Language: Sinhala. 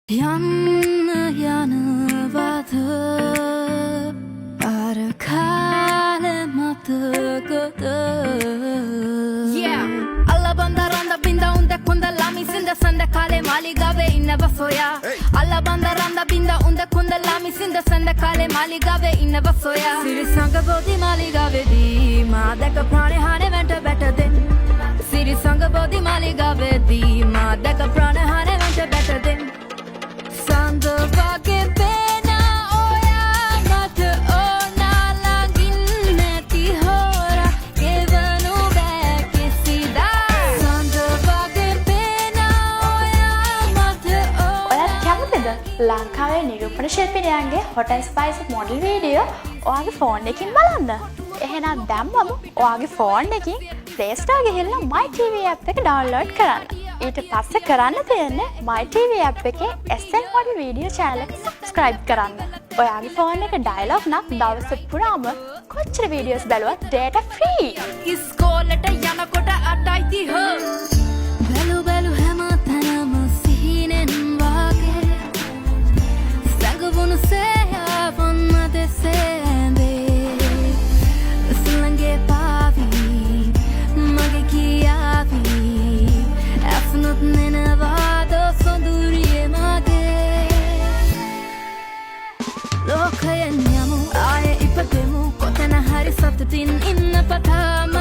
යන්න යනවද අර කාලෙ මතකද අල්ලබන්දරන්ද බින්ද උන්ද කුන්දලාමි සින්ද සඳ කාලේ මාලිගාවේ ඉන්නව සොයා අල්ලබන්දරන්ද බින්ද උන්ද කුන්දලාමි සින්ද සඳ කාලේ මාලිගාවේ ඉන්නව සොයා සිරිසංග බෝධි මාලිගාවේදී මා දැක ප්‍රාණේ හානේ වැට බැට දෙන්න සිරිසංග බෝධි මාලිගාවේදී මා දැක ප්‍රාණේ හානේ වැට බැට දෙන්න සඳ වගේ පේන ඔයා මට ඕනාලගින් නැති හොරා ගෙවනු බෑ කිසිදා සඳ වගේ පේන ඔයා මට ඔයාත් කැමතිද ලංකාවේ නිරූපණ ශිල්පිනියන්ගේ hot and spicy model video ඔයාගේ ෆෝන් එකකින් බලන්න? එහෙනම් දැම්මම ඔයාගේ ෆෝන් එකකින් Play Store ගිහිල්ලා My TV app එක download කරන්න. ඊට පස්සේ කරන්න තියෙන්නේ My TV app එකේ SN model video channel එක subscribe කරන්න. ඔයාගේ ෆෝන් එක dialog නම් දවස පුරාම කොච්චර videos බැලුවත් data free. ඉස්කෝලට යනකොට අටයිති හෝ බැලු බැලු හැම තැනම සිහිනෙන් වාගේ සැඟවුණු සෑයවන් මදෙසේ ඇඳේ සුළඟේ පාවී මගේ කියාවී ඇසුනුත් නෙනවාද සොඳුරියේ මගේ ලෝකයෙන් යමු ආයේ ඉපදෙමු කොතැන හරි සතුටින් ඉන්න පතාම